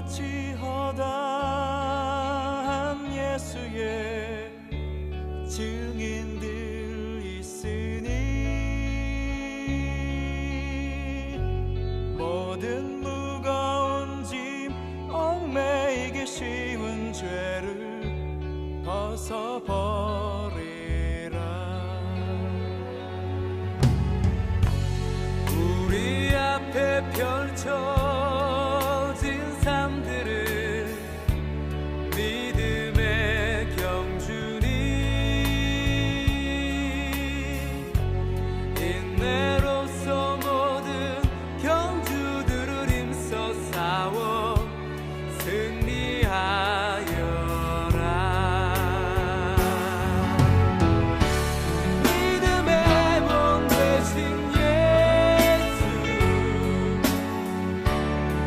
구름같이 허다한 예수의 증인들 있으니 모든 무거운 짐 얽매이기 쉬운 죄를 벗어버리라. 우리 앞에 펼쳐진 삶들을 믿음의 경주니 인내로서 모든 경주들을 힘써 싸워 승리하여라. 믿음의 몸 되신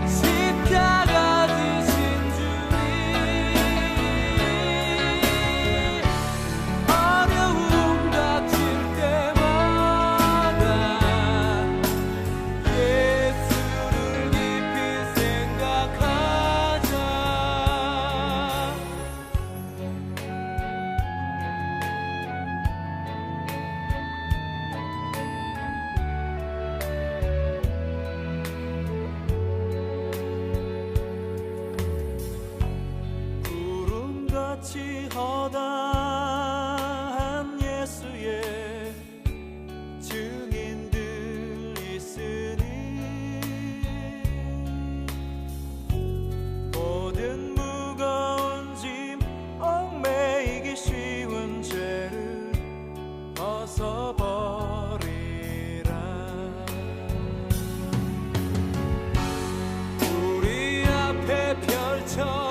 십자가 지신 주님, 어려움 닥칠 때마다 예수를 깊이 생각하자. 구름같이 허다한 예수의 증인들 있으니 모든 무거운 짐 얽매이기 쉬운 죄를 벗어버리라. 우리 앞에 펼쳐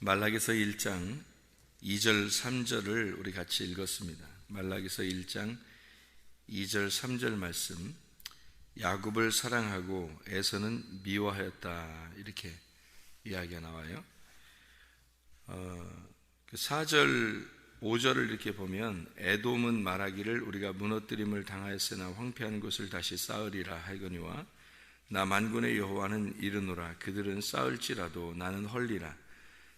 말라기서 1장 2절 3절을 우리 같이 읽었습니다. 말라기서 1장 2절 3절 말씀, 야곱을 사랑하고 에서는 미워하였다, 이렇게 이야기가 나와요. 4절 5절을 이렇게 보면, 에돔은 말하기를 우리가 무너뜨림을 당하였으나 황폐한 곳을 다시 쌓으리라 하거니와 나 만군의 여호와는 이르노라. 그들은 쌓을지라도 나는 헐리라.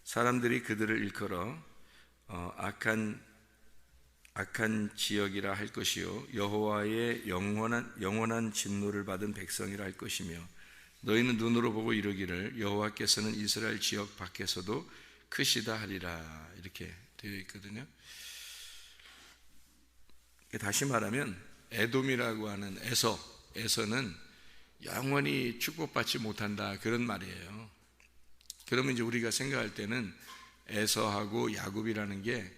사람들이 그들을 일컬어 악한 지역이라 할 것이요 여호와의 영원한 진노를 받은 백성이라 할 것이며, 너희는 눈으로 보고 이르기를 여호와께서는 이스라엘 지역 밖에서도 크시다 하리라, 이렇게 되어 있거든요. 다시 말하면 에돔이라고 하는 에서는 영원히 축복받지 못한다, 그런 말이에요. 그러면 이제 우리가 생각할 때는 에서하고 야곱이라는 게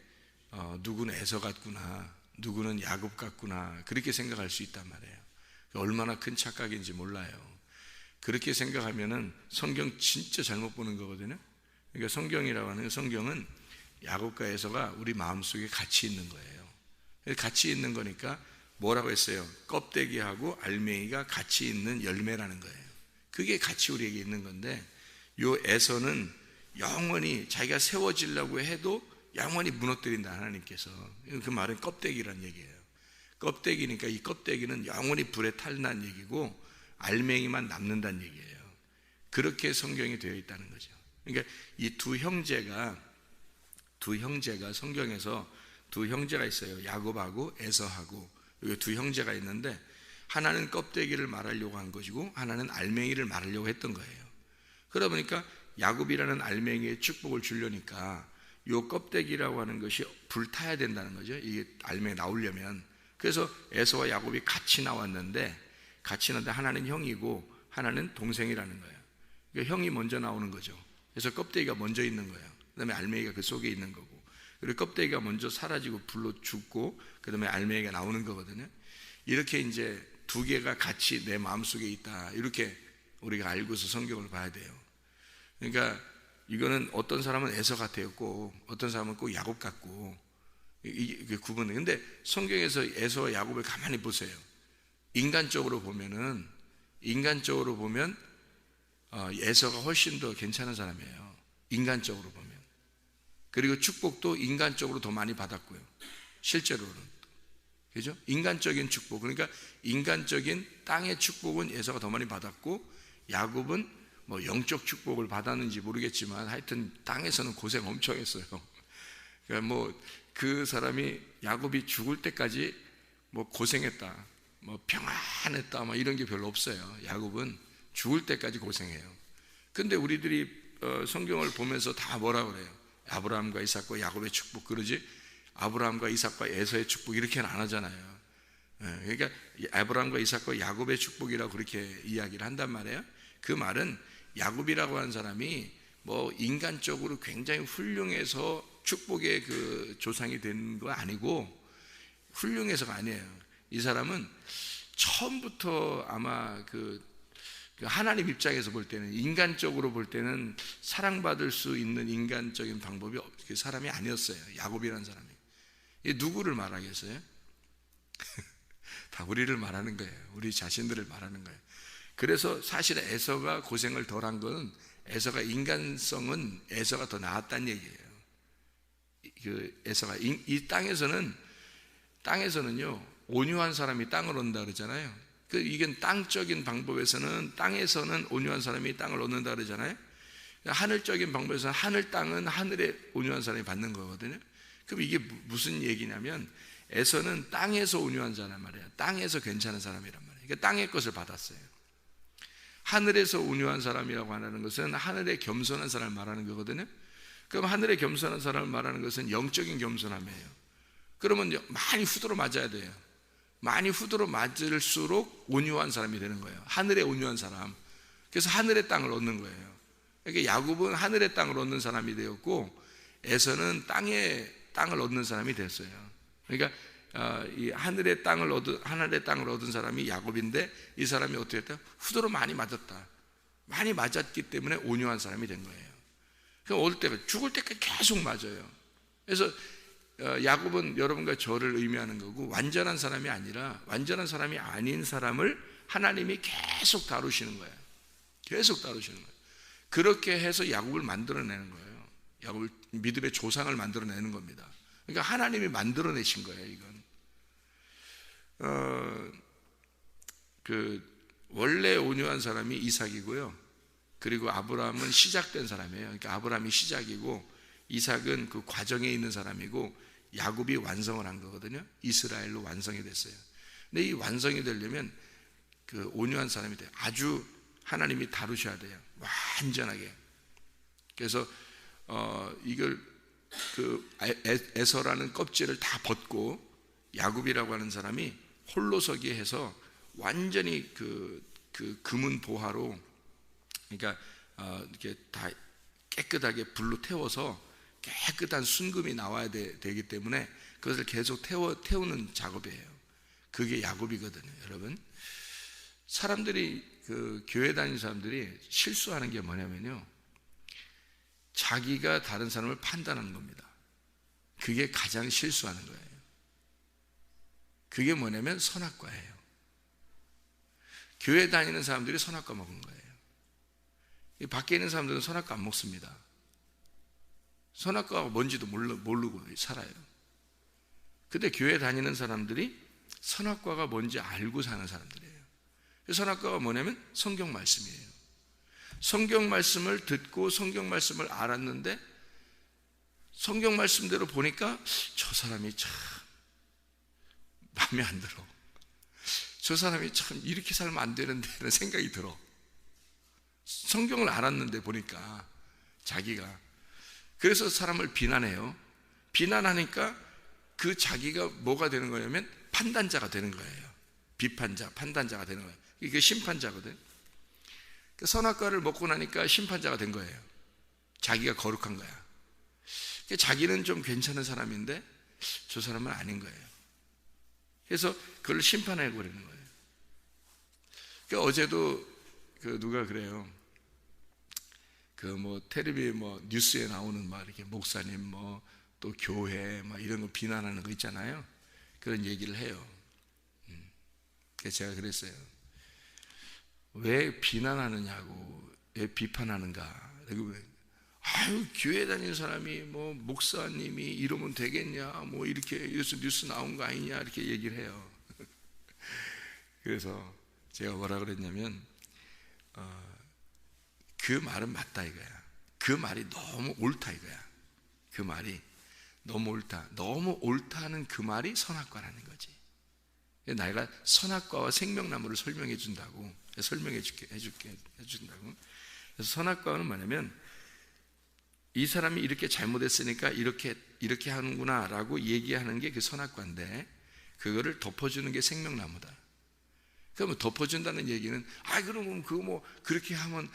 누구는 에서 같구나, 누구는 야곱 같구나, 그렇게 생각할 수 있단 말이에요. 얼마나 큰 착각인지 몰라요. 그렇게 생각하면은 성경 진짜 잘못 보는 거거든요. 그러니까 성경이라고 하는 성경은 야곱과 에서가 우리 마음속에 같이 있는 거예요. 같이 있는 거니까 뭐라고 했어요? 껍데기하고 알맹이가 같이 있는 열매라는 거예요. 그게 같이 우리에게 있는 건데, 요 에서는 영원히 자기가 세워지려고 해도 영원히 무너뜨린다, 하나님께서. 그 말은 껍데기란 얘기예요. 껍데기니까 이 껍데기는 영원히 불에 탈난 얘기고 알맹이만 남는다는 얘기예요. 그렇게 성경이 되어 있다는 거죠. 그러니까 이 두 형제가 성경에서 두 형제가 있어요. 야곱하고 에서하고. 여기 두 형제가 있는데 하나는 껍데기를 말하려고 한 것이고 하나는 알맹이를 말하려고 했던 거예요. 그러다 보니까 야곱이라는 알맹이에 축복을 주려니까 요 껍데기라고 하는 것이 불타야 된다는 거죠. 이게 알맹이 나오려면. 그래서 에서와 야곱이 같이 나왔는데 하나는 형이고 하나는 동생이라는 거예요. 그러니까 형이 먼저 나오는 거죠. 그래서 껍데기가 먼저 있는 거예요. 그 다음에 알맹이가 그 속에 있는 거고, 그리고 껍데기가 먼저 사라지고 불로 죽고 그 다음에 알맹이가 나오는 거거든요. 이렇게 이제 두 개가 같이 내 마음속에 있다, 이렇게 우리가 알고서 성경을 봐야 돼요. 그러니까 이거는 어떤 사람은 에서 같았고 어떤 사람은 꼭 야곱 같고, 이게 구분해. 근데 성경에서 에서와 야곱을 가만히 보세요. 인간적으로 보면 에서가 훨씬 더 괜찮은 사람이에요. 인간적으로 보면. 그리고 축복도 인간적으로 더 많이 받았고요. 실제로는. 그죠? 인간적인 축복. 그러니까 인간적인 땅의 축복은 에서가 더 많이 받았고, 야곱은 뭐 영적 축복을 받았는지 모르겠지만 하여튼 땅에서는 고생 엄청 했어요. 그러니까 뭐 그 사람이 야곱이 죽을 때까지 뭐 고생했다, 뭐 평안했다, 뭐 이런 게 별로 없어요. 야곱은 죽을 때까지 고생해요. 근데 우리들이 성경을 보면서 다 뭐라 그래요? 아브라함과 이삭과 야곱의 축복, 그러지 아브라함과 이삭과 에서의 축복 이렇게는 안 하잖아요. 그러니까 아브라함과 이삭과 야곱의 축복이라고 그렇게 이야기를 한단 말이에요. 그 말은 야곱이라고 하는 사람이 뭐 인간적으로 굉장히 훌륭해서 축복의 그 조상이 된 거 아니고, 훌륭해서가 아니에요. 이 사람은 처음부터 아마 그 하나님 입장에서 볼 때는, 인간적으로 볼 때는 사랑받을 수 있는 인간적인 방법이 그 사람이 아니었어요. 야곱이라는 사람이. 이 누구를 말하겠어요? 다 우리를 말하는 거예요. 우리 자신들을 말하는 거예요. 그래서 사실 에서가 고생을 덜한 건, 에서가 인간성은 에서가 더 나았다는 얘기예요. 그 에서가 이 땅에서는요 온유한 사람이 땅을 얻는다 그러잖아요. 이게 땅적인 방법에서는, 땅에서는 온유한 사람이 땅을 얻는다 그러잖아요. 하늘적인 방법에서는 하늘 땅은 하늘에 온유한 사람이 받는 거거든요. 그럼 이게 무슨 얘기냐면, 에서는 땅에서 온유한 사람 말이에요. 땅에서 괜찮은 사람이란 말이에요. 그러니까 땅의 것을 받았어요. 하늘에서 온유한 사람이라고 하는 것은 하늘에 겸손한 사람을 말하는 거거든요. 그럼 하늘에 겸손한 사람을 말하는 것은 영적인 겸손함이에요. 그러면 많이 후드로 맞아야 돼요. 많이 후드로 맞을수록 온유한 사람이 되는 거예요. 하늘에 온유한 사람. 그래서 하늘의 땅을 얻는 거예요. 그러니까 야곱은 하늘의 땅을 얻는 사람이 되었고, 에서는 땅을 얻는 사람이 됐어요. 그러니까 이 하늘의 땅을 얻은 사람이 야곱인데, 이 사람이 어떻게 했다? 후드로 많이 맞았다. 많이 맞았기 때문에 온유한 사람이 된 거예요. 그럼 죽을 때까지 계속 맞아요. 그래서 야곱은 여러분과 저를 의미하는 거고, 완전한 사람이 아닌 사람을 하나님이 계속 다루시는 거예요. 계속 다루시는 거예요. 그렇게 해서 야곱을 만들어내는 거예요. 야곱을, 믿음의 조상을 만들어내는 겁니다. 그러니까 하나님이 만들어내신 거예요, 이건. 원래 온유한 사람이 이삭이고요. 그리고 아브라함은 시작된 사람이에요. 그러니까 아브라함이 시작이고, 이삭은 그 과정에 있는 사람이고, 야곱이 완성을 한 거거든요. 이스라엘로 완성이 됐어요. 근데 이 완성이 되려면 그 온유한 사람이 돼요. 아주 하나님이 다루셔야 돼요. 완전하게. 그래서 이걸 에서라는 껍질을 다 벗고 야곱이라고 하는 사람이 홀로서기 해서 완전히 그 금은 보화로, 그러니까 이렇게 다 깨끗하게 불로 태워서 깨끗한 순금이 나와야 되기 때문에 그것을 계속 태우는 작업이에요. 그게 야곱이거든요. 여러분, 사람들이 교회 다니는 사람들이 실수하는 게 뭐냐면요, 자기가 다른 사람을 판단하는 겁니다. 그게 가장 실수하는 거예요. 그게 뭐냐면 선악과예요. 교회 다니는 사람들이 선악과 먹은 거예요. 밖에 있는 사람들은 선악과 안 먹습니다. 선악과가 뭔지도 모르고 살아요. 근데 교회 다니는 사람들이 선악과가 뭔지 알고 사는 사람들이에요. 선악과가 뭐냐면 성경 말씀이에요. 성경 말씀을 듣고 성경 말씀을 알았는데 성경 말씀대로 보니까 저 사람이 참 마음에 안 들어. 저 사람이 참 이렇게 살면 안 되는데 라는 생각이 들어. 성경을 알았는데 보니까 자기가. 그래서 사람을 비난해요. 비난하니까 그 자기가 뭐가 되는 거냐면 판단자가 되는 거예요. 비판자, 판단자가 되는 거예요. 이게 심판자거든. 선악과를 먹고 나니까 심판자가 된 거예요. 자기가 거룩한 거야. 자기는 좀 괜찮은 사람인데 저 사람은 아닌 거예요. 그래서 그걸 심판해 버리는 거예요. 어제도 누가 그래요. 텔레비 뉴스에 나오는 이렇게 목사님 또 교회 이런 거 비난하는 거 있잖아요. 그런 얘기를 해요. 그래서 제가 그랬어요. 왜 비난하느냐고, 왜 비판하는가. 아유, 교회 다니는 사람이 목사님이 이러면 되겠냐, 이렇게 뉴스 나온 거 아니냐, 이렇게 얘기를 해요. 그래서 제가 뭐라 그랬냐면, 그 말은 맞다 이거야. 그 말이 너무 옳다 이거야. 그 말이 너무 옳다. 너무 옳다는 그 말이 선악과라는 거지. 내가 선악과와 생명나무를 설명해 준다고. 해준다고. 그래서 선악과는 뭐냐면, 이 사람이 이렇게 잘못했으니까 이렇게 하는구나 라고 얘기하는 게 그 선악과인데, 그거를 덮어주는 게 생명나무다. 그러면 덮어준다는 얘기는, 그러면 그거 그렇게 하면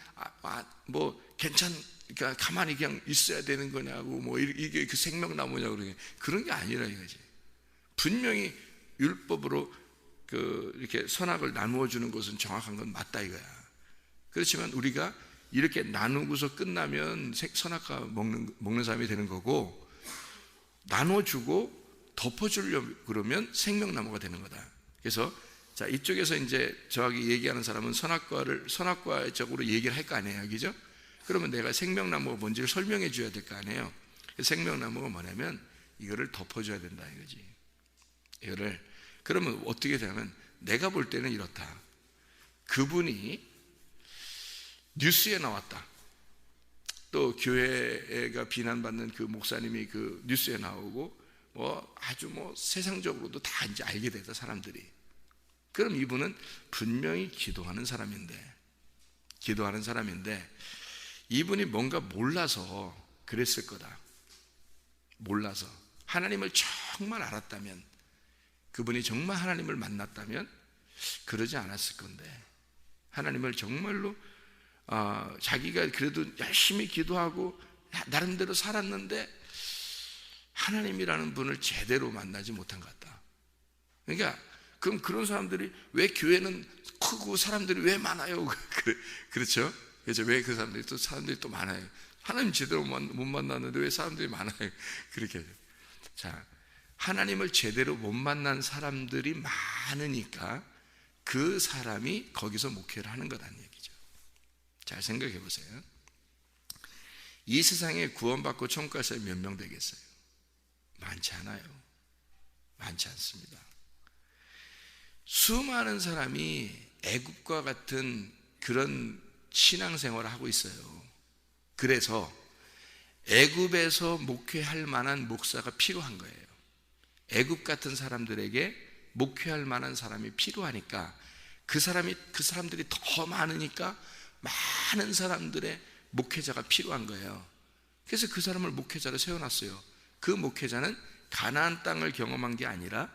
그러니까 가만히 그냥 있어야 되는 거냐고, 이게 그 생명나무냐고, 그런 게 아니라 이거지. 분명히 율법으로 이렇게 선악을 나누어 주는 것은 정확한 건 맞다 이거야. 그렇지만 우리가 이렇게 나누고서 끝나면 선악과 먹는 사람이 되는 거고, 나눠주고 덮어주려고 그러면 생명나무가 되는 거다. 그래서 자, 이쪽에서 이제 저하고 얘기하는 사람은 선악과적으로 얘기를 할 거 아니에요, 그죠? 그러면 내가 생명나무가 뭔지를 설명해 줘야 될 거 아니에요. 생명나무가 뭐냐면 이거를 덮어줘야 된다 이거지. 그러면 어떻게 되냐면, 내가 볼 때는 이렇다. 그분이 뉴스에 나왔다. 또 교회가 비난받는 그 목사님이 그 뉴스에 나오고 아주 세상적으로도 다 이제 알게 됐다 사람들이. 그럼 이분은 분명히 기도하는 사람인데 이분이 뭔가 몰라서 그랬을 거다. 몰라서. 하나님을 정말 알았다면, 그분이 정말 하나님을 만났다면 그러지 않았을 건데, 하나님을 정말로 자기가 그래도 열심히 기도하고 나름대로 살았는데 하나님이라는 분을 제대로 만나지 못한 것 같다. 그러니까 그럼 그런 사람들이 왜 교회는 크고 사람들이 왜 많아요? 그렇죠? 그래서 왜 그 사람들이 또 많아요? 하나님 제대로 못 만났는데 왜 사람들이 많아요? 그렇게. 자, 하나님을 제대로 못 만난 사람들이 많으니까 그 사람이 거기서 목회를 하는 거라는 얘기죠. 잘 생각해 보세요. 이 세상에 구원받고 천국 갈 사람이 몇 명 되겠어요? 많지 않아요. 많지 않습니다. 수많은 사람이 애굽과 같은 그런 신앙생활을 하고 있어요. 그래서 애굽에서 목회할 만한 목사가 필요한 거예요. 애굽 같은 사람들에게 목회할 만한 사람이 필요하니까 그 사람들이 더 많으니까 많은 사람들의 목회자가 필요한 거예요. 그래서 그 사람을 목회자로 세워놨어요. 그 목회자는 가나안 땅을 경험한 게 아니라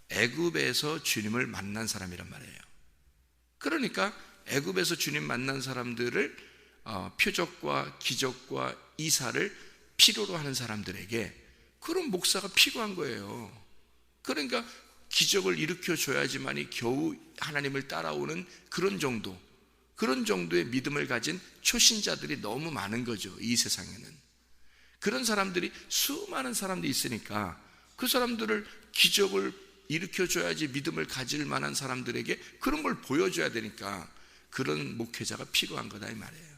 애굽에서 주님을 만난 사람이란 말이에요. 그러니까 애굽에서 주님 만난 사람들을 표적과 기적과 이사를 필요로 하는 사람들에게 그런 목사가 필요한 거예요. 그러니까 기적을 일으켜 줘야지만이 겨우 하나님을 따라오는 그런 정도의 믿음을 가진 초신자들이 너무 많은 거죠, 이 세상에는. 그런 사람들이, 수많은 사람들이 있으니까 그 사람들을 기적을 일으켜 줘야지 믿음을 가질 만한 사람들에게 그런 걸 보여줘야 되니까 그런 목회자가 필요한 거다 이 말이에요.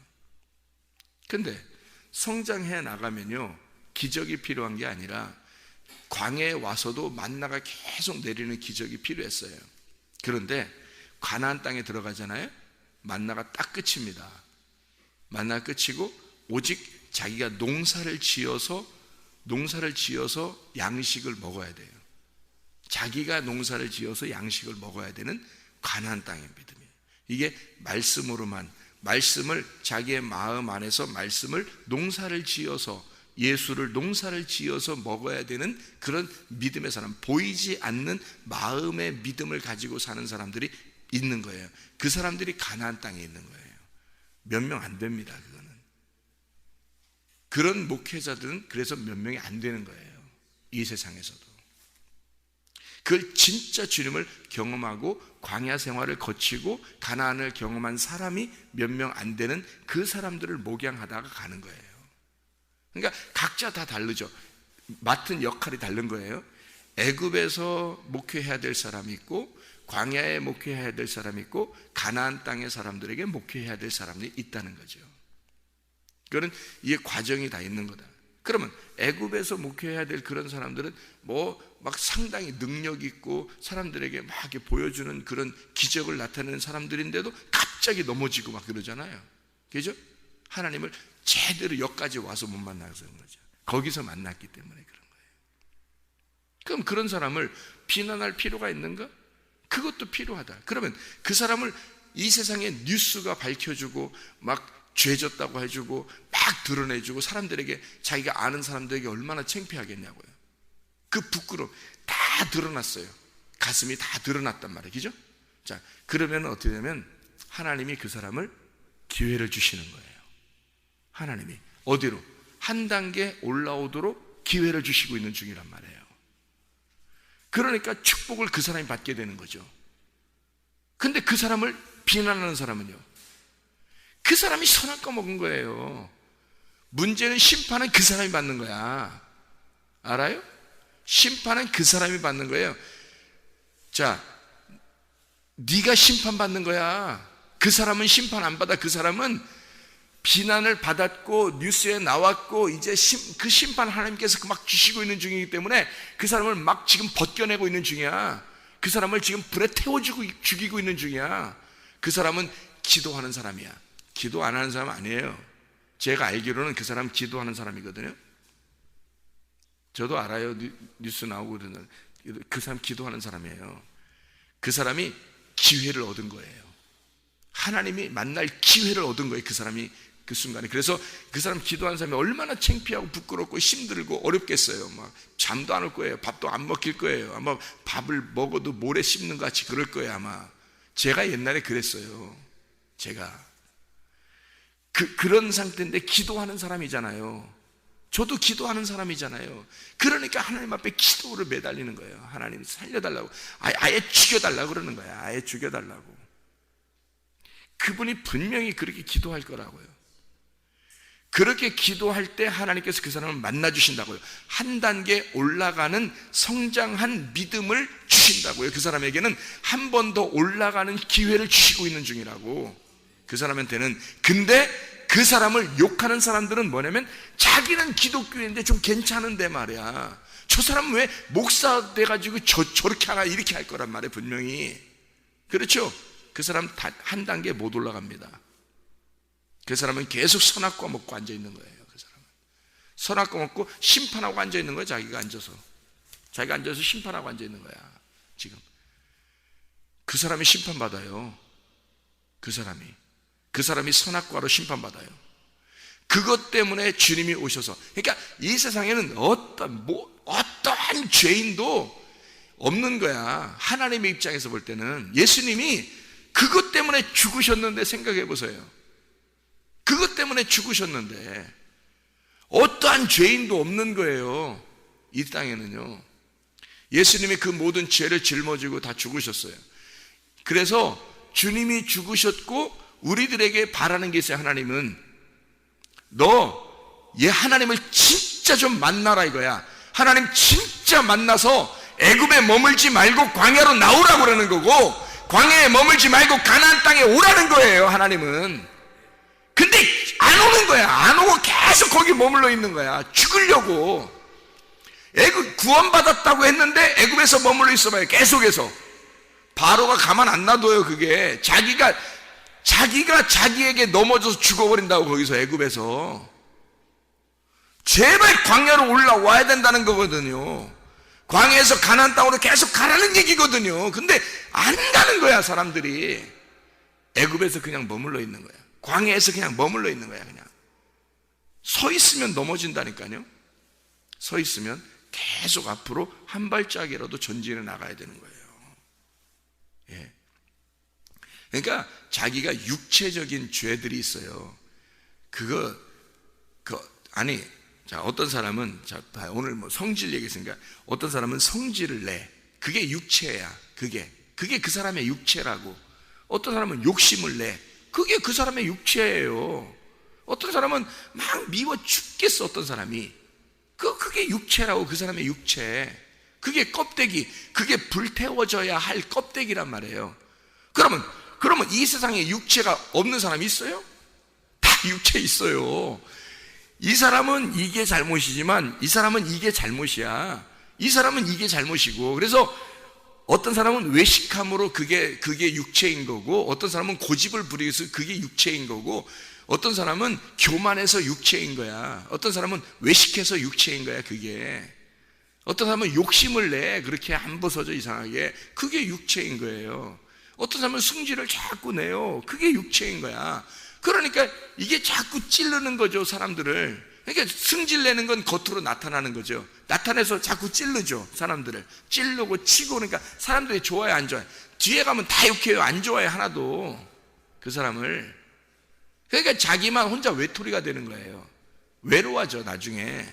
근데 성장해 나가면요, 기적이 필요한 게 아니라 광야에 와서도 만나가 계속 내리는 기적이 필요했어요. 그런데 가나안 땅에 들어가잖아요. 만나가 딱 끝입니다. 만나가 끝이고 오직 자기가 농사를 지어서 양식을 먹어야 돼요. 자기가 농사를 지어서 양식을 먹어야 되는 가나안 땅의 믿음이에요. 이게 말씀을 자기의 마음 안에서 말씀을 예수를 농사를 지어서 먹어야 되는 그런 믿음의 사람, 보이지 않는 마음의 믿음을 가지고 사는 사람들이 있는 거예요. 그 사람들이 가나안 땅에 있는 거예요. 몇 명 안 됩니다. 그거는. 그런 목회자들은 그래서 몇 명이 안 되는 거예요, 이 세상에서도. 그걸 진짜 주님을 경험하고 광야 생활을 거치고 가나안을 경험한 사람이 몇 명 안 되는 그 사람들을 목양하다가 가는 거예요. 그러니까 각자 다 다르죠. 맡은 역할이 다른 거예요. 애굽에서 목회해야 될 사람이 있고, 광야에 목회해야 될 사람이 있고, 가나안 땅의 사람들에게 목회해야 될 사람이 있다는 거죠. 그거는 이게 과정이 다 있는 거다. 그러면 애굽에서 목회해야 될 그런 사람들은 막 상당히 능력 있고 사람들에게 막 이렇게 보여주는 그런 기적을 나타내는 사람들인데도 갑자기 넘어지고 막 그러잖아요. 그죠? 하나님을 제대로 여기까지 와서 못 만나서 그런 거죠. 거기서 만났기 때문에 그런 거예요. 그럼 그런 사람을 비난할 필요가 있는가? 그것도 필요하다. 그러면 그 사람을 이 세상에 뉴스가 밝혀주고 막 죄졌다고 해주고 막 드러내주고 사람들에게, 자기가 아는 사람들에게 얼마나 창피하겠냐고요. 그 부끄러움 다 드러났어요. 가슴이 다 드러났단 말이에요. 그죠? 자, 그러면 어떻게 되면 하나님이 그 사람을 기회를 주시는 거예요. 하나님이 어디로? 한 단계 올라오도록 기회를 주시고 있는 중이란 말이에요. 그러니까 축복을 그 사람이 받게 되는 거죠. 근데 그 사람을 비난하는 사람은요, 그 사람이 선악과 먹은 거예요. 문제는 심판은 그 사람이 받는 거야. 알아요? 심판은 그 사람이 받는 거예요. 자, 네가 심판받는 거야. 그 사람은 심판 안 받아. 그 사람은 비난을 받았고 뉴스에 나왔고 이제 그 심판 하나님께서 막 주시고 있는 중이기 때문에 그 사람을 막 지금 벗겨내고 있는 중이야. 그 사람을 지금 불에 태워주고 죽이고 있는 중이야. 그 사람은 기도하는 사람이야. 기도 안 하는 사람 아니에요. 제가 알기로는 그 사람 기도하는 사람이거든요. 저도 알아요. 뉴스 나오고 그러는. 그 사람 기도하는 사람이에요. 그 사람이 기회를 얻은 거예요. 하나님이 만날 기회를 얻은 거예요. 그 사람이 그 순간에. 그래서 그 사람 기도하는 사람이 얼마나 창피하고 부끄럽고 힘들고 어렵겠어요. 막 잠도 안 올 거예요. 밥도 안 먹힐 거예요. 아마 밥을 먹어도 모래 씹는 것 같이 그럴 거예요. 아마 제가 옛날에 그랬어요. 제가 그런 상태인데 기도하는 사람이잖아요. 저도 기도하는 사람이잖아요. 그러니까 하나님 앞에 기도를 매달리는 거예요. 하나님 살려달라고, 아예 죽여달라고 그러는 거야. 아예 죽여달라고. 그분이 분명히 그렇게 기도할 거라고요. 그렇게 기도할 때 하나님께서 그 사람을 만나주신다고요. 한 단계 올라가는 성장한 믿음을 주신다고요. 그 사람에게는 한 번 더 올라가는 기회를 주시고 있는 중이라고. 그 사람한테는. 근데 그 사람을 욕하는 사람들은 뭐냐면, 자기는 기독교인데 좀 괜찮은데 말이야, 저 사람은 왜 목사 돼가지고 저렇게 하나 이렇게 할 거란 말이에요. 분명히. 그렇죠? 그 사람 한 단계 못 올라갑니다. 그 사람은 계속 선악과 먹고 앉아있는 거예요. 그 사람은 선악과 먹고 심판하고 앉아있는 거예요. 자기가 앉아서 심판하고 앉아있는 거야. 지금 그 사람이 심판받아요. 그 사람이 선악과로 심판받아요. 그것 때문에 주님이 오셔서, 그러니까 이 세상에는 어떠한 죄인도 없는 거야. 하나님의 입장에서 볼 때는. 예수님이 그것 때문에 죽으셨는데, 생각해 보세요. 그것 때문에 죽으셨는데 어떠한 죄인도 없는 거예요. 이 땅에는요. 예수님이 그 모든 죄를 짊어지고 다 죽으셨어요. 그래서 주님이 죽으셨고 우리들에게 바라는 게 있어요. 하나님은 얘 하나님을 진짜 좀 만나라 이거야. 하나님 진짜 만나서 애굽에 머물지 말고 광야로 나오라고 그러는 거고, 광야에 머물지 말고 가나안 땅에 오라는 거예요. 하나님은. 근데 안 오는 거야. 안 오고 계속 거기 머물러 있는 거야. 죽으려고. 애굽 구원받았다고 했는데 애굽에서 머물러 있어봐요. 계속해서. 바로가 가만 안 놔둬요. 그게 자기가 자기에게 넘어져서 죽어버린다고. 거기서 애굽에서 제발 광야로 올라와야 된다는 거거든요. 광야에서 가나안 땅으로 계속 가라는 얘기거든요. 근데 안 가는 거야. 사람들이 애굽에서 그냥 머물러 있는 거야. 광야에서 그냥 머물러 있는 거야. 그냥 서 있으면 넘어진다니까요. 서 있으면 계속 앞으로 한 발짝이라도 전진해 나가야 되는 거예요. 예. 그러니까 자기가 육체적인 죄들이 있어요. 자, 어떤 사람은, 오늘 뭐 성질 얘기했으니까, 어떤 사람은 성질을 내. 그게 육체야. 그게 그 사람의 육체라고. 어떤 사람은 욕심을 내. 그게 그 사람의 육체예요. 어떤 사람은 막 미워 죽겠어. 어떤 사람이. 그게 육체라고. 그 사람의 육체. 그게 껍데기. 그게 불태워져야 할 껍데기란 말이에요. 그러면 이 세상에 육체가 없는 사람이 있어요? 다 육체 있어요. 이 사람은 이게 잘못이지만 이 사람은 이게 잘못이야. 이 사람은 이게 잘못이고. 그래서 어떤 사람은 외식함으로 그게 육체인 거고, 어떤 사람은 고집을 부리면서 그게 육체인 거고, 어떤 사람은 교만해서 육체인 거야. 어떤 사람은 외식해서 육체인 거야. 그게 어떤 사람은 욕심을 내. 그렇게 안 벗어져 이상하게. 그게 육체인 거예요. 어떤 사람은 승질을 자꾸 내요. 그게 육체인 거야. 그러니까 이게 자꾸 찌르는 거죠, 사람들을. 그러니까 승질 내는 건 겉으로 나타나는 거죠. 나타내서 자꾸 찌르죠, 사람들을. 찌르고 치고. 그러니까 사람들이 좋아요, 안 좋아요? 뒤에 가면 다 욕해요. 안 좋아해, 하나도. 그 사람을. 그러니까 자기만 혼자 외톨이가 되는 거예요. 외로워져, 나중에.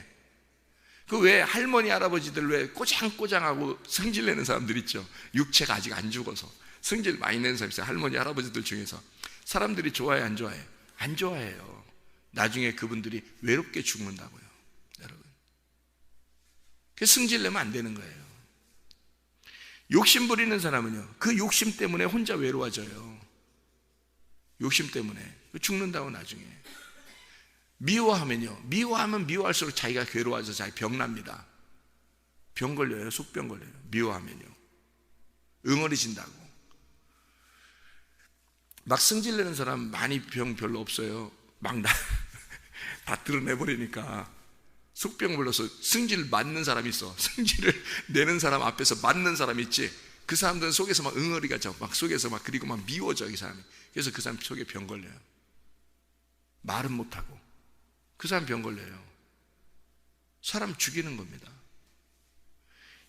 그 왜 할머니, 할아버지들 왜 꼬장꼬장하고 승질 내는 사람들 있죠. 육체가 아직 안 죽어서. 승질 많이 내는 사람 있어요. 할머니, 할아버지들 중에서. 사람들이 좋아해, 안 좋아해? 안 좋아해요. 나중에 그분들이 외롭게 죽는다고요, 여러분. 그래서 승질 내면 안 되는 거예요. 욕심 부리는 사람은요, 그 욕심 때문에 혼자 외로워져요. 욕심 때문에 죽는다고. 나중에 미워하면 미워할수록 자기가 괴로워져서 자기 병납니다. 병 걸려요. 속병 걸려요. 미워하면요. 응어리진다고. 막 승질내는 사람 많이 병 별로 없어요. 막 다 드러내버리니까. 속병 걸려서 승질 맞는 사람이 있어. 승질을 내는 사람 앞에서 맞는 사람이 있지. 그 사람들은 속에서 막 응어리가 져. 막 속에서 막, 그리고 막 미워져, 이 사람이. 그래서 그 사람 속에 병 걸려요. 말은 못하고. 그 사람 병 걸려요. 사람 죽이는 겁니다.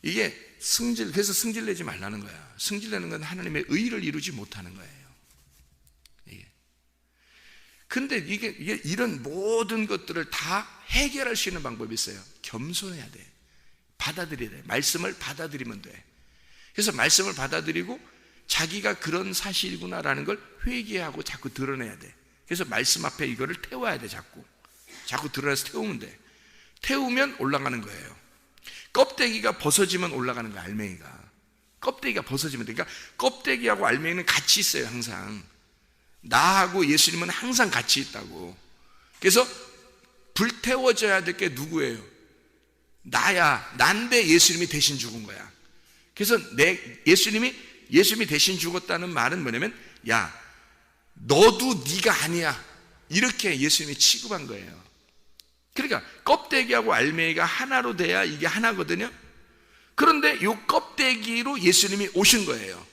이게 그래서 승질 내지 말라는 거야. 승질 내는 건 하나님의 의를 이루지 못하는 거예요. 근데 이게 이런 모든 것들을 다 해결할 수 있는 방법이 있어요. 겸손해야 돼. 받아들여야 돼. 말씀을 받아들이면 돼. 그래서 말씀을 받아들이고 자기가 그런 사실이구나라는 걸 회개하고 자꾸 드러내야 돼. 그래서 말씀 앞에 이거를 태워야 돼. 자꾸 드러내서 태우면 돼. 태우면 올라가는 거예요. 껍데기가 벗어지면 올라가는 거야. 알맹이가. 껍데기가 벗어지면 돼. 그러니까 껍데기하고 알맹이는 같이 있어요. 항상. 나하고 예수님은 항상 같이 있다고. 그래서 불태워져야 될 게 누구예요? 나야. 난데 예수님이 대신 죽은 거야. 그래서 예수님이 대신 죽었다는 말은 뭐냐면, 야, 너도 네가 아니야. 이렇게 예수님이 취급한 거예요. 그러니까 껍데기하고 알맹이가 하나로 돼야 이게 하나거든요. 그런데 이 껍데기로 예수님이 오신 거예요.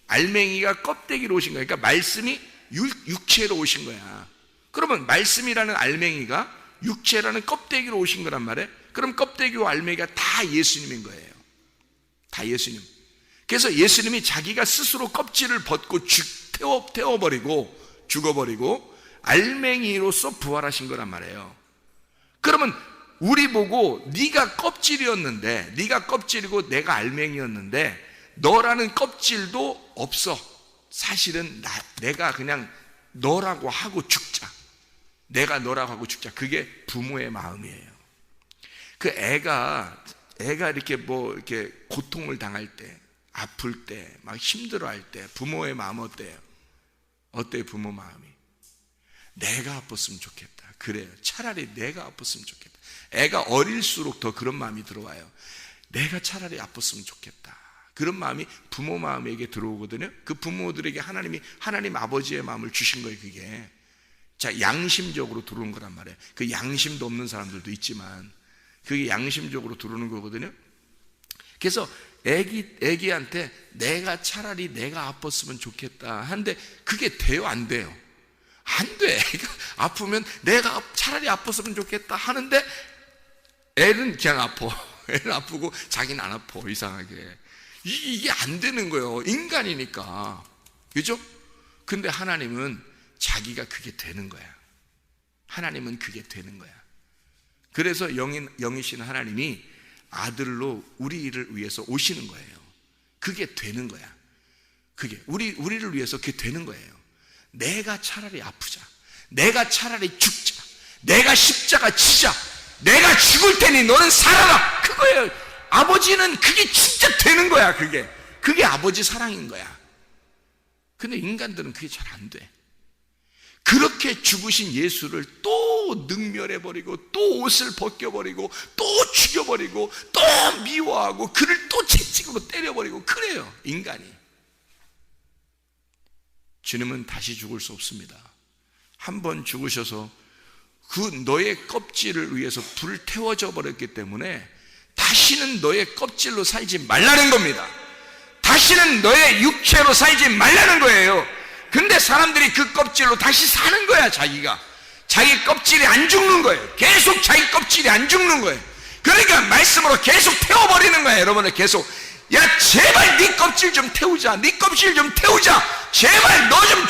알맹이가 껍데기로 오신 거예요. 그러니까 말씀이 육체로 오신 거야. 그러면 말씀이라는 알맹이가 육체라는 껍데기로 오신 거란 말이에요. 그럼 껍데기와 알맹이가 다 예수님인 거예요. 다 예수님. 그래서 예수님이 자기가 스스로 껍질을 벗고 태워버리고 죽어버리고 알맹이로서 부활하신 거란 말이에요. 그러면 우리 보고 네가 껍질이었는데, 네가 껍질이고 내가 알맹이였는데 너라는 껍질도 없어. 사실은 내가 그냥 너라고 하고 죽자. 내가 너라고 하고 죽자. 그게 부모의 마음이에요. 그 애가 이렇게 이렇게 고통을 당할 때, 아플 때, 막 힘들어할 때 부모의 마음 어때요? 어때요? 부모 마음이? 내가 아팠으면 좋겠다. 그래요. 차라리 내가 아팠으면 좋겠다. 애가 어릴수록 더 그런 마음이 들어와요. 내가 차라리 아팠으면 좋겠다. 그런 마음이 부모 마음에게 들어오거든요. 그 부모들에게 하나님 아버지의 마음을 주신 거예요. 그게 양심적으로 들어오는 거란 말이에요. 그 양심도 없는 사람들도 있지만 그게 양심적으로 들어오는 거거든요. 그래서 애기한테 내가 차라리 내가 아팠으면 좋겠다 하는데 그게 돼요? 안 돼요? 안 돼. 애가 아프면 내가 차라리 아팠으면 좋겠다 하는데 애는 그냥 아파. 애는 아프고 자기는 안 아파. 이상하게. 이게 안 되는 거예요. 인간이니까. 그죠? 근데 하나님은 자기가 그게 되는 거야. 하나님은 그게 되는 거야. 그래서 영이신 하나님이 아들로 우리를 위해서 오시는 거예요. 그게 되는 거야. 그게 우리를 위해서 그게 되는 거예요. 내가 차라리 아프자, 내가 차라리 죽자, 내가 십자가 지자, 내가 죽을 테니 너는 살아라. 그거예요. 아버지는 그게 진짜 되는 거야. 그게 아버지 사랑인 거야. 근데 인간들은 그게 잘 안 돼. 그렇게 죽으신 예수를 또 능멸해버리고 또 옷을 벗겨버리고 또 죽여버리고 또 미워하고 그를 또 채찍으로 때려버리고 그래요. 인간이. 주님은 다시 죽을 수 없습니다. 한 번 죽으셔서 그 너의 껍질을 위해서 불태워져 버렸기 때문에 다시는 너의 껍질로 살지 말라는 겁니다. 다시는 너의 육체로 살지 말라는 거예요. 근데 사람들이 그 껍질로 다시 사는 거야. 자기 껍질이 안 죽는 거예요. 계속 자기 껍질이 안 죽는 거예요. 그러니까 말씀으로 계속 태워버리는 거예요. 여러분을 계속 야 제발 네 껍질 좀 태우자, 네 껍질 좀 태우자, 제발 너 좀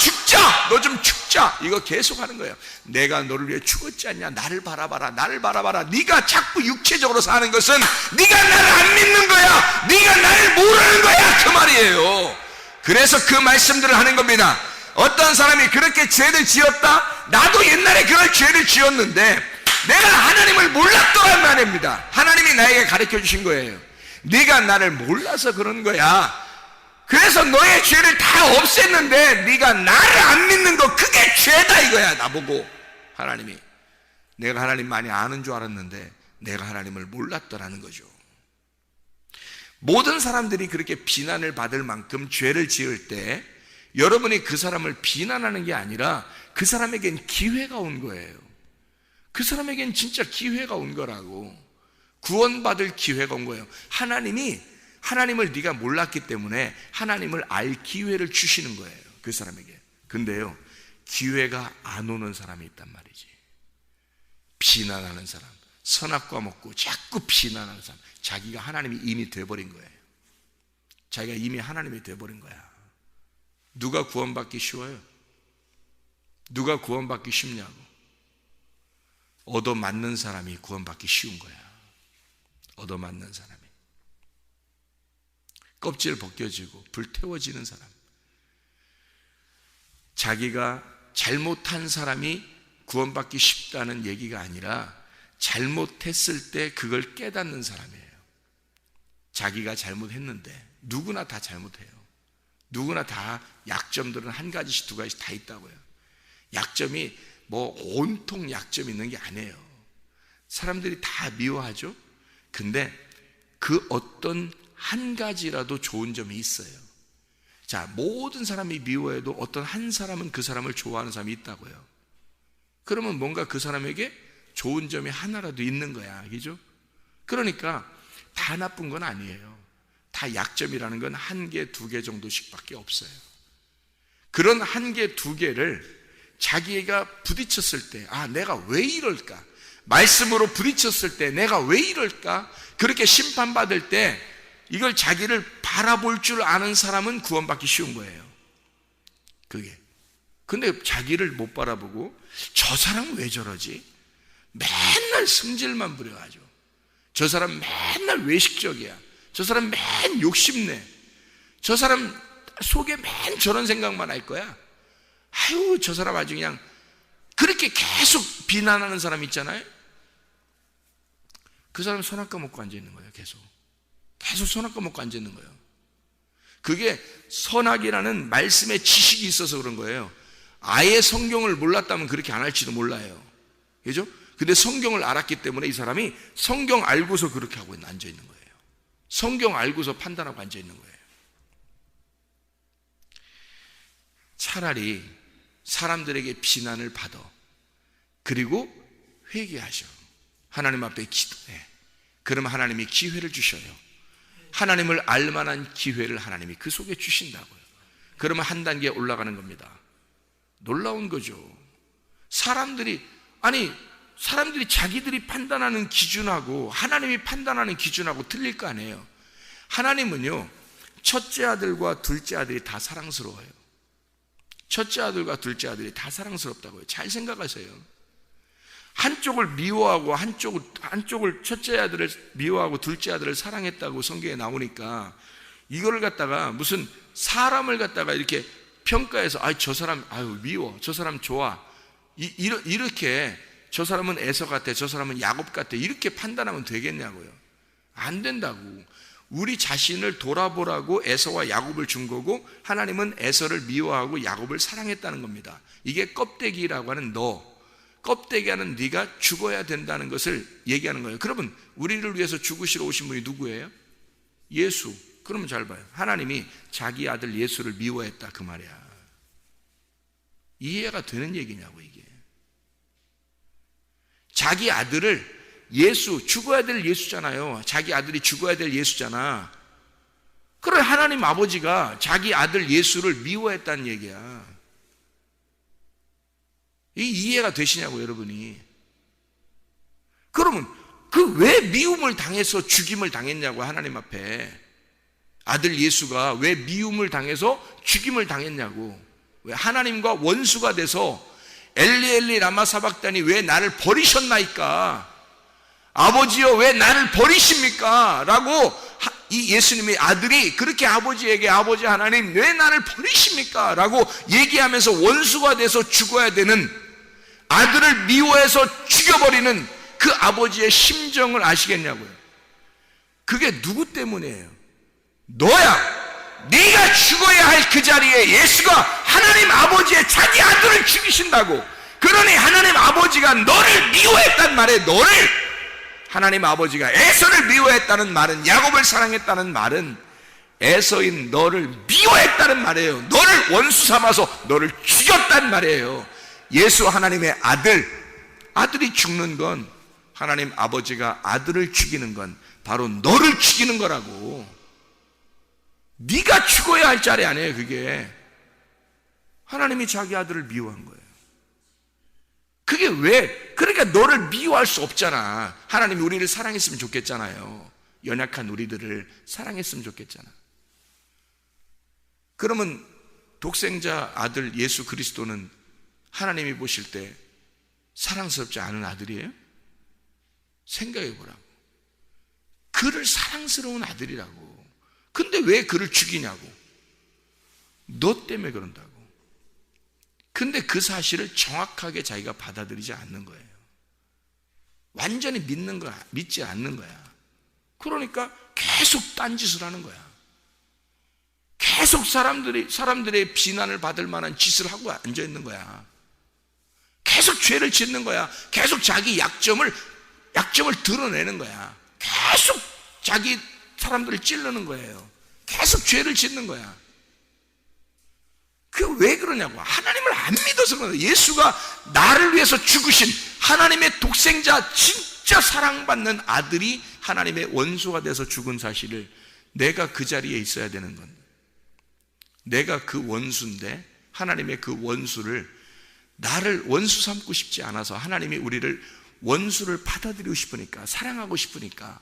죽자, 이거 계속 하는 거예요. 내가 너를 위해 죽었지 않냐, 나를 바라봐라, 나를 바라봐라. 네가 자꾸 육체적으로 사는 것은 네가 나를 안 믿는 거야, 네가 나를 모르는 거야, 그 말이에요. 그래서 그 말씀들을 하는 겁니다. 어떤 사람이 그렇게 죄를 지었다, 나도 옛날에 그런 죄를 지었는데 내가 하나님을 몰랐더란 말입니다. 하나님이 나에게 가르쳐 주신 거예요. 네가 나를 몰라서 그런 거야. 그래서 너의 죄를 다 없앴는데 네가 나를 안 믿는 거, 그게 죄다 이거야. 나보고 하나님이, 내가 하나님 많이 아는 줄 알았는데 내가 하나님을 몰랐더라는 거죠. 모든 사람들이 그렇게 비난을 받을 만큼 죄를 지을 때 여러분이 그 사람을 비난하는 게 아니라 그 사람에겐 기회가 온 거예요. 그 사람에겐 진짜 기회가 온 거라고. 구원받을 기회가 온 거예요. 하나님을 네가 몰랐기 때문에 하나님을 알 기회를 주시는 거예요, 그 사람에게. 근데요, 기회가 안 오는 사람이 있단 말이지. 비난하는 사람, 선악과 먹고 자꾸 비난하는 사람, 자기가 하나님이 이미 돼버린 거예요. 자기가 이미 하나님이 돼버린 거야. 누가 구원받기 쉬워요? 누가 구원받기 쉽냐고. 얻어맞는 사람이 구원받기 쉬운 거야. 얻어맞는 사람이. 껍질 벗겨지고 불태워지는 사람. 자기가 잘못한 사람이 구원받기 쉽다는 얘기가 아니라 잘못했을 때 그걸 깨닫는 사람이에요. 자기가 잘못했는데 누구나 다 잘못해요. 누구나 다 약점들은 한 가지씩 두 가지씩 다 있다고요. 약점이 온통 약점이 있는 게 아니에요. 사람들이 다 미워하죠. 근데 그 어떤 한 가지라도 좋은 점이 있어요. 자, 모든 사람이 미워해도 어떤 한 사람은 그 사람을 좋아하는 사람이 있다고요. 그러면 뭔가 그 사람에게 좋은 점이 하나라도 있는 거야. 그죠? 그러니까 다 나쁜 건 아니에요. 다 약점이라는 건 한 개, 두 개 정도씩 밖에 없어요. 그런 한 개, 두 개를 자기가 부딪혔을 때, 내가 왜 이럴까? 말씀으로 부딪혔을 때 내가 왜 이럴까? 그렇게 심판받을 때 이걸 자기를 바라볼 줄 아는 사람은 구원받기 쉬운 거예요. 그게. 근데 자기를 못 바라보고 저 사람은 왜 저러지? 맨날 승질만 부려가지고 저 사람 맨날 외식적이야, 저 사람 맨 욕심내, 저 사람 속에 맨 저런 생각만 할 거야. 아유, 저 사람 아주 그냥, 그렇게 계속 비난하는 사람 있잖아요. 그 사람 손 아까 먹고 앉아있는 거예요. 계속 손 아까 먹고 앉아있는 거예요. 그게 선악이라는 말씀의 지식이 있어서 그런 거예요. 아예 성경을 몰랐다면 그렇게 안 할지도 몰라요. 그죠? 근데 성경을 알았기 때문에 이 사람이 성경 알고서 그렇게 하고 앉아있는 거예요. 성경 알고서 판단하고 앉아있는 거예요. 차라리 사람들에게 비난을 받아, 그리고 회개하셔. 하나님 앞에 기도해. 그러면 하나님이 기회를 주셔요. 하나님을 알만한 기회를 하나님이 그 속에 주신다고요. 그러면 한 단계 올라가는 겁니다. 놀라운 거죠. 사람들이 자기들이 판단하는 기준하고 하나님이 판단하는 기준하고 틀릴 거 아니에요. 하나님은요, 첫째 아들과 둘째 아들이 다 사랑스러워요. 첫째 아들과 둘째 아들이 다 사랑스럽다고요. 잘 생각하세요. 한쪽을 미워하고 한쪽을 첫째 아들을 미워하고 둘째 아들을 사랑했다고 성경에 나오니까, 이거를 갖다가 무슨 사람을 갖다가 이렇게 평가해서 저 사람 미워, 저 사람 좋아, 이렇게 저 사람은 에서 같아, 저 사람은 야곱 같아, 이렇게 판단하면 되겠냐고요. 안 된다고. 우리 자신을 돌아보라고 에서와 야곱을 준 거고, 하나님은 에서를 미워하고 야곱을 사랑했다는 겁니다. 이게 껍데기라고 하는 껍데기하는 네가 죽어야 된다는 것을 얘기하는 거예요. 그러면 우리를 위해서 죽으시러 오신 분이 누구예요? 예수. 그러면 잘 봐요. 하나님이 자기 아들 예수를 미워했다, 그 말이야. 이해가 되는 얘기냐고, 이게. 자기 아들을, 예수, 죽어야 될 예수잖아요. 자기 아들이 죽어야 될 예수잖아. 그래, 하나님 아버지가 자기 아들 예수를 미워했다는 얘기야. 이 이해가 되시냐고, 여러분이. 그러면 그 왜 미움을 당해서 죽임을 당했냐고, 하나님 앞에. 아들 예수가 왜 미움을 당해서 죽임을 당했냐고. 왜 하나님과 원수가 돼서 엘리 엘리 라마 사박다니 왜 나를 버리셨나이까, 아버지여 왜 나를 버리십니까? 라고 이 예수님의 아들이 그렇게 아버지에게, 아버지 하나님 왜 나를 버리십니까? 라고 얘기하면서 원수가 돼서 죽어야 되는, 아들을 미워해서 죽여버리는 그 아버지의 심정을 아시겠냐고요. 그게 누구 때문이에요? 너야. 네가 죽어야 할 그 자리에 예수가 하나님 아버지의 자기 아들을 죽이신다고. 그러니 하나님 아버지가 너를 미워했단 말에, 너를, 하나님 아버지가 에서를 미워했다는 말은, 야곱을 사랑했다는 말은 에서인 너를 미워했다는 말이에요. 너를 원수 삼아서 너를 죽였단 말이에요. 예수 하나님의 아들이 죽는 건, 하나님 아버지가 아들을 죽이는 건 바로 너를 죽이는 거라고. 네가 죽어야 할 자리 아니에요, 그게. 하나님이 자기 아들을 미워한 거예요. 그게 왜? 그러니까 너를 미워할 수 없잖아. 하나님이 우리를 사랑했으면 좋겠잖아요. 연약한 우리들을 사랑했으면 좋겠잖아. 그러면 독생자 아들 예수 그리스도는 하나님이 보실 때 사랑스럽지 않은 아들이에요? 생각해 보라고. 그를 사랑스러운 아들이라고. 근데 왜 그를 죽이냐고. 너 때문에 그런다고. 근데 그 사실을 정확하게 자기가 받아들이지 않는 거예요. 완전히 믿지 않는 거야. 그러니까 계속 딴짓을 하는 거야. 계속 사람들의 비난을 받을 만한 짓을 하고 앉아 있는 거야. 계속 죄를 짓는 거야. 계속 자기 약점을 드러내는 거야. 계속 사람들을 찌르는 거예요. 계속 죄를 짓는 거야. 그게 왜 그러냐고. 하나님을 안 믿어서 그런 거야. 예수가 나를 위해서 죽으신 하나님의 독생자, 진짜 사랑받는 아들이 하나님의 원수가 돼서 죽은 사실을, 내가 그 자리에 있어야 되는 건, 내가 그 원수인데 하나님의 그 원수를, 나를 원수 삼고 싶지 않아서 하나님이 우리를 원수를 받아들이고 싶으니까, 사랑하고 싶으니까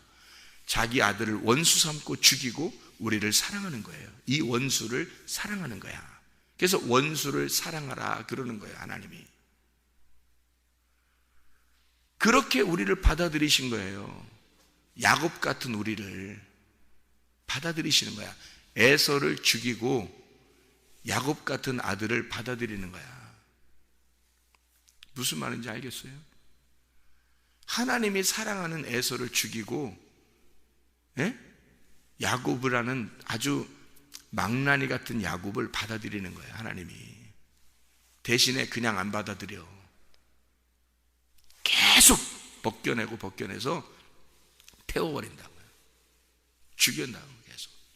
자기 아들을 원수 삼고 죽이고 우리를 사랑하는 거예요. 이 원수를 사랑하는 거야. 그래서 원수를 사랑하라 그러는 거예요, 하나님이. 그렇게 우리를 받아들이신 거예요. 야곱 같은 우리를 받아들이시는 거야. 에서를 죽이고 야곱 같은 아들을 받아들이는 거야. 무슨 말인지 알겠어요? 하나님이 사랑하는 에서를 죽이고 야곱이라는 아주 망나니 같은 야곱을 받아들이는 거예요. 하나님이 대신에 그냥 안 받아들여. 계속 벗겨내서 태워버린다고요. 죽여낸다고.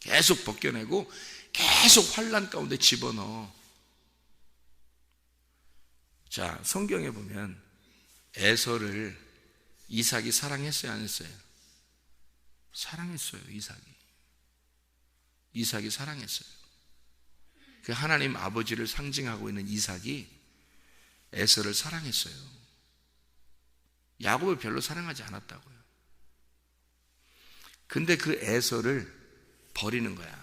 계속 벗겨내고 계속 환난 가운데 집어넣어. 자, 성경에 보면 에서를 이삭이 사랑했어요, 안 했어요? 사랑했어요. 이삭이 사랑했어요. 그 하나님 아버지를 상징하고 있는 이삭이 에서를 사랑했어요. 야곱을 별로 사랑하지 않았다고요. 근데 그 에서를 버리는 거야.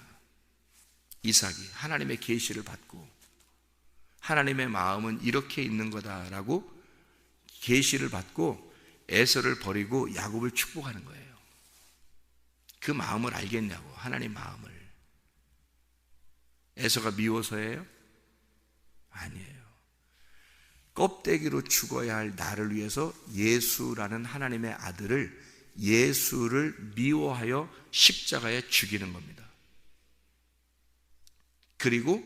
이삭이 하나님의 계시를 받고 하나님의 마음은 이렇게 있는 거다라고 계시를 받고 에서를 버리고 야곱을 축복하는 거예요. 그 마음을 알겠냐고. 하나님 마음을. 에서가 미워서예요? 아니에요. 껍데기로 죽어야 할 나를 위해서 예수라는 하나님의 아들을, 예수를 미워하여 십자가에 죽이는 겁니다. 그리고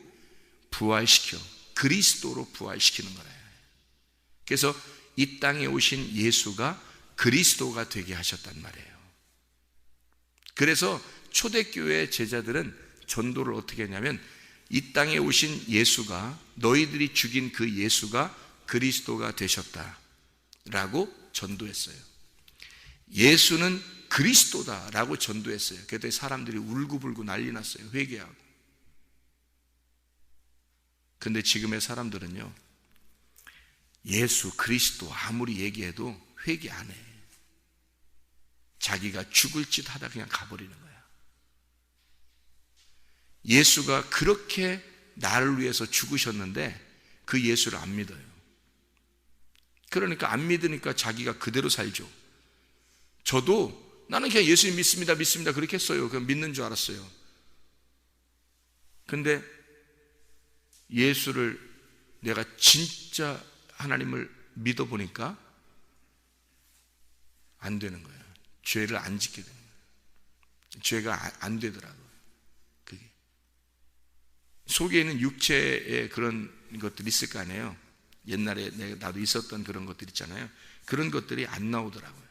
부활시켜 그리스도로 부활시키는 거예요. 그래서 이 땅에 오신 예수가 그리스도가 되게 하셨단 말이에요. 그래서 초대교회 제자들은 전도를 어떻게 했냐면 이 땅에 오신 예수가, 너희들이 죽인 그 예수가 그리스도가 되셨다라고 전도했어요. 예수는 그리스도다라고 전도했어요. 그랬더니 사람들이 울고불고 난리 났어요. 회개하고. 근데 지금의 사람들은요, 예수 그리스도 아무리 얘기해도 회개 안 해. 자기가 죽을 짓 하다 그냥 가버리는 거야. 예수가 그렇게 나를 위해서 죽으셨는데 그 예수를 안 믿어요. 그러니까 안 믿으니까 자기가 그대로 살죠. 저도 나는 그냥 예수님 믿습니다 그렇게 했어요. 그냥 믿는 줄 알았어요. 근데 예수를 내가 진짜 하나님을 믿어보니까 안 되는 거예요. 죄를 안 짓게 되는 거예요. 죄가 안 되더라고요. 그게 속에 있는 육체의 그런 것들이 있을 거 아니에요. 옛날에 나도 있었던 그런 것들 있잖아요. 그런 것들이 안 나오더라고요.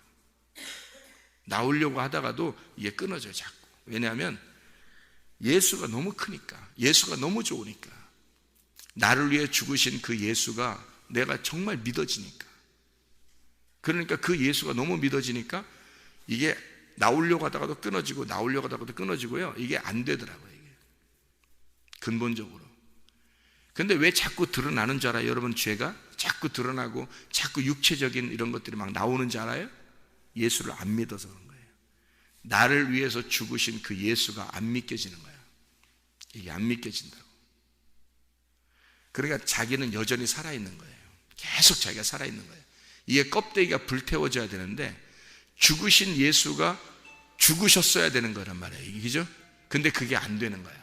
나오려고 하다가도 이게 끊어져요, 자꾸. 왜냐하면 예수가 너무 크니까, 예수가 너무 좋으니까, 나를 위해 죽으신 그 예수가 내가 정말 믿어지니까. 그러니까 그 예수가 너무 믿어지니까 이게 나오려고 하다가도 끊어지고 나오려고 하다가도 끊어지고요. 이게 안 되더라고요, 이게. 근본적으로. 근데 왜 자꾸 드러나는 줄 알아요? 여러분, 죄가 자꾸 드러나고 자꾸 육체적인 이런 것들이 막 나오는 줄 알아요? 예수를 안 믿어서 그런 거예요. 나를 위해서 죽으신 그 예수가 안 믿겨지는 거야. 이게 안 믿겨진다고. 그러니까 자기는 여전히 살아있는 거예요. 계속 자기가 살아있는 거예요. 이게 껍데기가 불태워져야 되는데 죽으신 예수가 죽으셨어야 되는 거란 말이에요. 그죠? 근데 그게 안 되는 거야.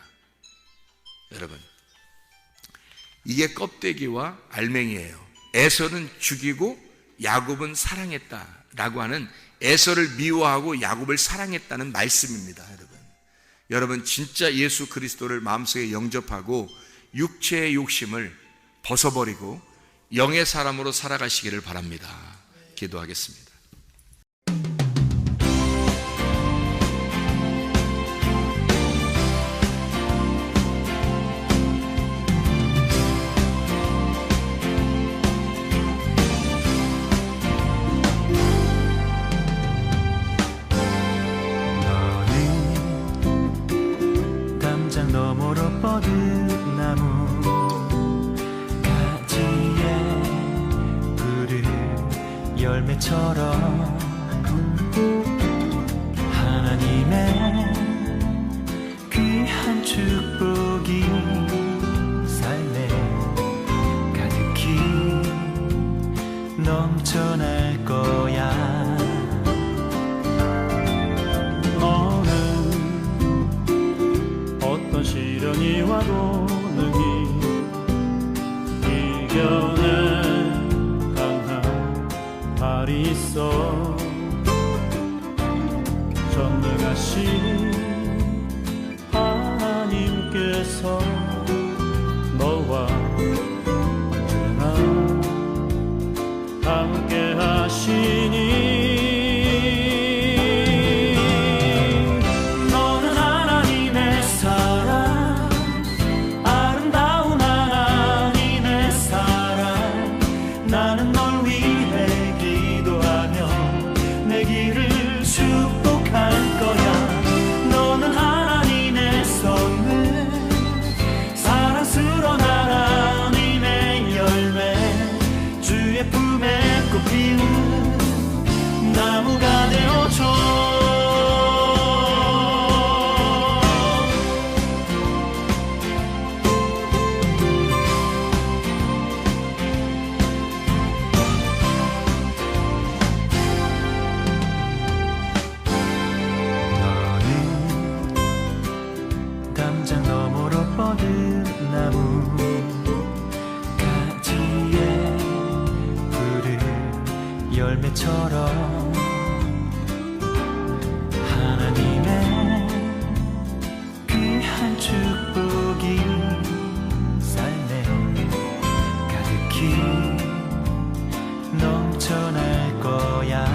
여러분, 이게 껍데기와 알맹이에요. 에서는 죽이고 야곱은 사랑했다라고 하는, 에서를 미워하고 야곱을 사랑했다는 말씀입니다. 여러분 진짜 예수 그리스도를 마음속에 영접하고 육체의 욕심을 벗어버리고 영의 사람으로 살아가시기를 바랍니다. 기도하겠습니다. 너머로 뻗은 나무 가지에 푸른 열매처럼 하나님의 귀한 축복이 삶에 가득히 넘쳐날 거야. 시련이 와도 능히 이겨내 강한 발이 있어 전능하신 하나님께서 너와 언제나 함께 하시니 나무가 되어줘. 너는 담장 너머로 뻗은 나무 가지에 푸른 열매처럼 축복이 삶에 가득히 넘쳐날 거야.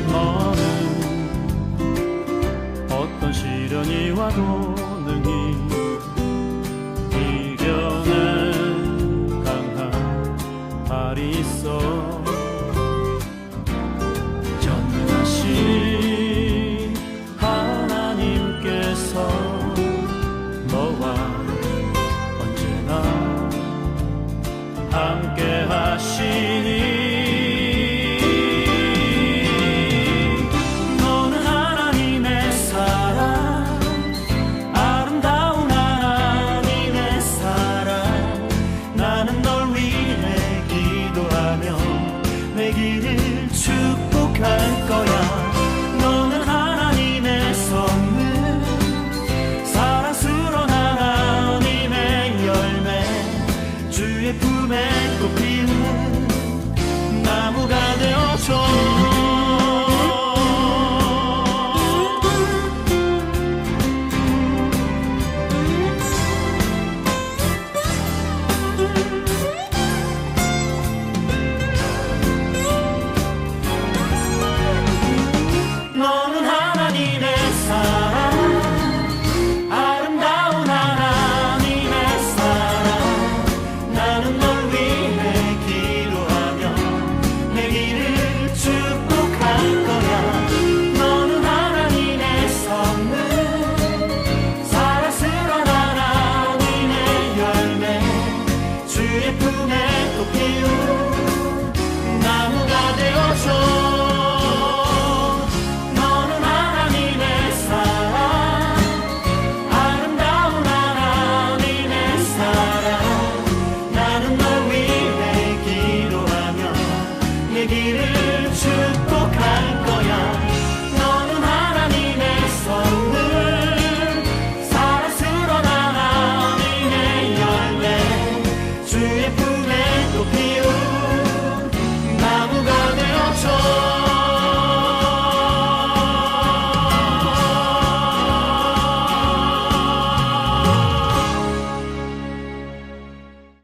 너는 어떤 시련이 와도